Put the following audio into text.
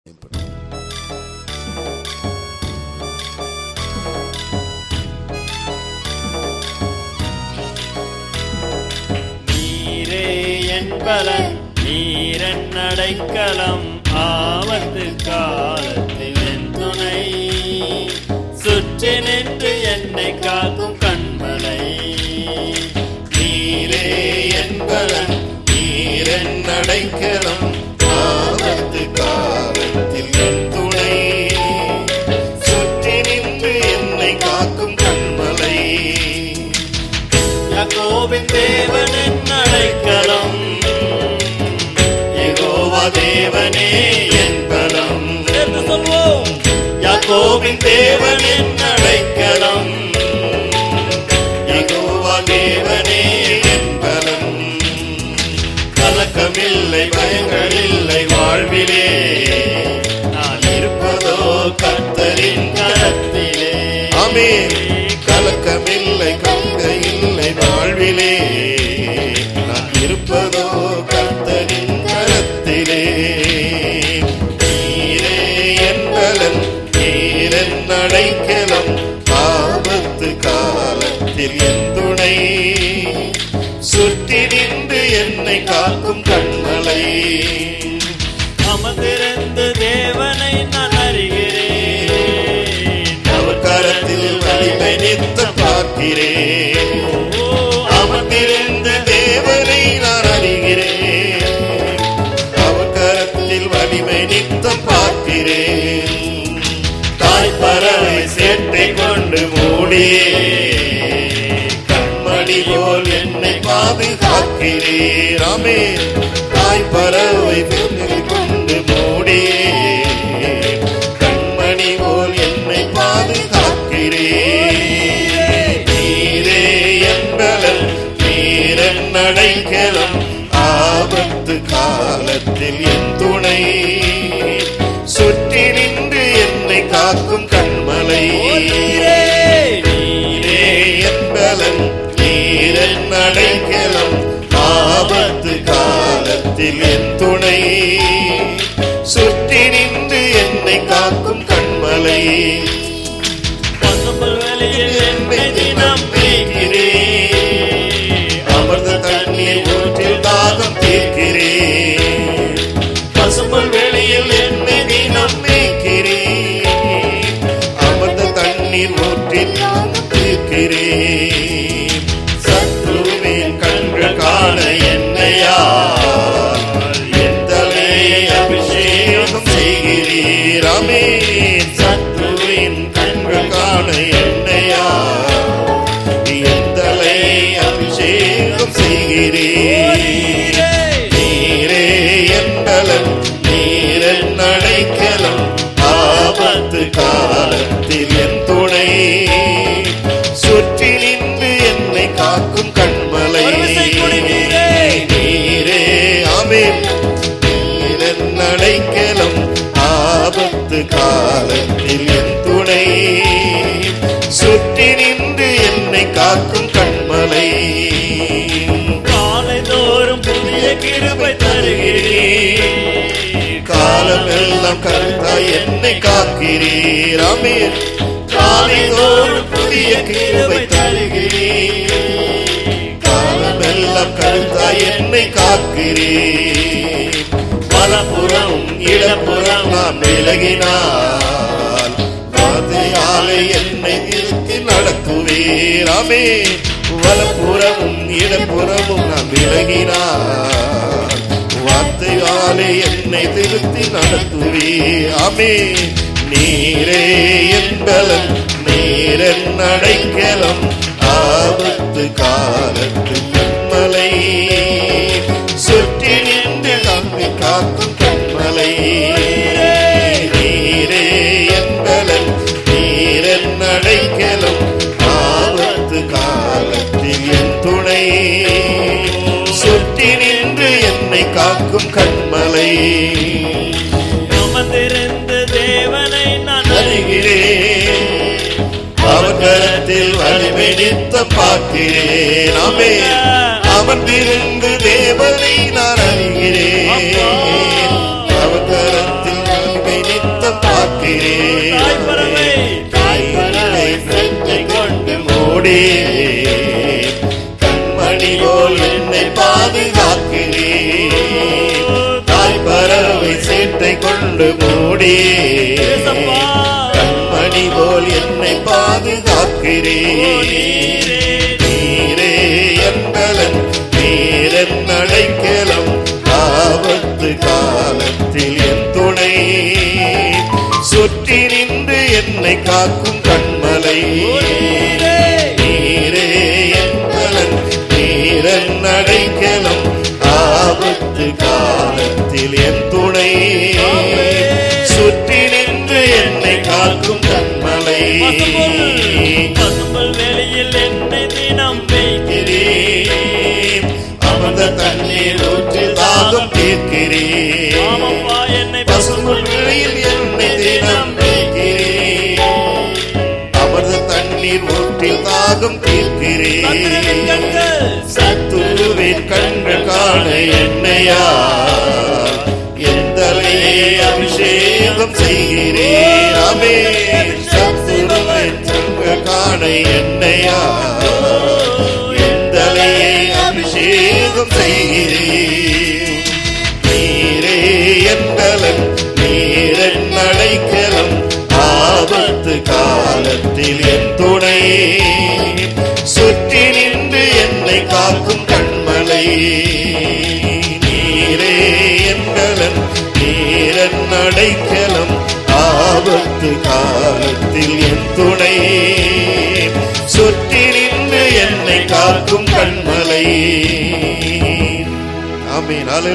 நீரே என் பலன், நீரன் அடைக்கலம், ஆபத்து காலத்தில் என் துணை, சுற்றி நின்று என்னை காக்கும் கண்மலை. நீரே என் பலன், நீரன் அடைக்கலம், ஆபத்து காலத்தில் என் துணை, சுற்றி நின்று என்னை காக்கும் கண்மலை. யாக்கோபின் தேவனின் அடைக்கலம், யெகோவா தேவனே என் பலம். என்று சொல்வோம். யாக்கோபின் தேவனின் அடைக்கலம், யெகோவா தேவனே என் பலம். கலக்கமில்லை, பயங்களில்லை வாழ்விலே, நான் இருப்பதோ கர்த்தரின் கரத்திலே. ஆமென். கலக்கமில்லை, கங்கை இல்லை வாழ்விலே, நான் இருப்பதோ கர்த்தரின் கரத்திலே. நீரே என் பலன், நீரன் அடைக்கலம், ஆபத்து காலத்தில் என் துணை, சுற்றி நின்று என்னை காக்கும் கண்மலை. அமர்ந்திருந்து தேவனை நான் அறிகிறேன், அவர் கரத்தில் வலிமை நித்தம் பார்க்கிறேன். அமர்ந்திருந்த தேவனை நான் அறிகிறேன், அவர் கரத்தில் வலிமை நித்தம் பார்க்கிறேன். தாய் பறவை சேட்டை கொண்டு மூடியே, கண்மணி போல் என்னை பாதுகாக்கிறேன். ஆமென். தாய் பறவை சேட்டை கொண்டு மூடியே, கண்மணி போல் என்னை பாதுகாக்கிறேன். நீரே என் பலன், நீரன் அடைக்கலம், ஆபத்து காலத்தில் என் துணை, சுற்றி நின்று என்னை காக்கும் கண்மலை. நீரே என் பலன், நீரன் அடைக்கலம், ஆபத்து காலத்தில் என் துணை, சுற்றி நின்று என்னை காக்கும் கண்மலை. பசும்புல் வெளியில் என்னை தினம் மேய்க்கிறேன், அமர்ந்த தண்ணீர் ஊற்றில் தாகம் தீர்க்கிறேன். பசும்புல் வெளியில் என்னை தினம் மேய்க்கிறேன், அமர்ந்த தண்ணீர் ஊற்றில் தாகம் தீர்க்கிறேன். சத்ருவின் கண்கள் காண என்னையா, என் தலையை அபிஷேகம் செய்கிறீர். ஆமென். சத்ருவின் கண்கள் காண என்னையா, என் தலையை அபிஷேகம் செய்கிறீர். நீரே என் பலன், நீரன் அடைக்கலம், ஆபத்து காலத்தில் என் துணை, சுற்றி நின்று என்னை காக்கும் கண்மலை. நீரே ஆமென். நீரன் அடைக்கலம், ஆபத்து காலத்தில் என் துணை, சுற்றி நின்று என்னை காக்கும் கண்மலை. காலைதோறும் புதிய கிருபை தருகிறீர், காலமெல்லாம் கருத்தாய் என்னை காக்கிறீர். ஆமென். காலைதோறும் புதிய கிருபை தருகிறீர், காலமெல்லாம் கருத்தாய் என்னை காக்கிறீர். வலப்புறம் இடப்புறம் நான் விலகினால், வார்த்தையாலே என்னை திருத்தி நடத்துவீர். ஆமென். வலப்புறமும் இடப்புறமும் நான் விலகினால், வார்த்தையாலே என்னை திருத்தி நடத்துவீர். ஆமென். நீரே என் பலன், நீரன் அடைக்கலம், ஆபத்து காலத்து கண்மலை, சுற்றி நின்று நம்மை காக்கும் கண்மலை. நீரே என் பலன், நீரன் அடைக்கலம், ஆபத்து காலத்தில் என் துணை, சுற்றி நின்று என்னை காக்கும் கண்மலை. அமர்ந்திருந்து தேவனை நான் அறிகிறேன், அவர் கரத்தில் வலிமை நித்தம் பார்க்கிறேன். ஆமென். அமர்ந்திருந்து தேவனை நான் அறிகிறேன், அவர் கரத்தில் வலிமை காக்கிறேன். தாய்ப்பறவை செட்டை கொண்டு மூடி கண்மணி போல் என்னை பாதுகாக்கிறேன். தாய்ப்பறவை செட்டை கொண்டு மூடி கண்மணி போல் என்னை பாதுகாக்கிறேன். நீரே என் பலன், நீரன் அடைக்கலம், ஆபத்து காலத்தில் என் துணை. சுற்றி நின்று என்னை காக்கும் கண்மலை. நீரே என் பலன், நீரன் அடைக்கலம், ஆபத்து காலத்தில் என் துணை. சுற்றி நின்று என்னை காக்கும் கண்மலை. பசும்புல் வெளியில் என்னை தினம் வைக்கிறேன். அமர்ந்த தண்ணீர் ஊற்றில் தாகம் தீர்க்கிறேன். பசும்புல் வெளியில் என்னை தினம் வைக்கிறேன். அமர்ந்த தண்ணீர் ஊற்றில் தாகம் தீர்க்கிறேன். சத்துருவின் கண்கள் காண என்னையா என் தலையை அபிஷேகம் செய்கிறேன். அமே சத்துருவின் கண்கள் காண என்னையா என் தலையை அபிஷேகம் செய்கிறேன். நீரே என் பலன், நீரன் அடைக்கலம், ஆபத்து காலத்தில் என் துணை. சுற்றி நின்று என்னை காக்கும் கண்மலை. நீரே என் பலன், நீரன் அடைக்கலம், ஆபத்து காலத்தில் என் துணை. சுற்றி நின்று என்னை காக்கும் கண்மலை. ஆமென். அல்லேலூயா.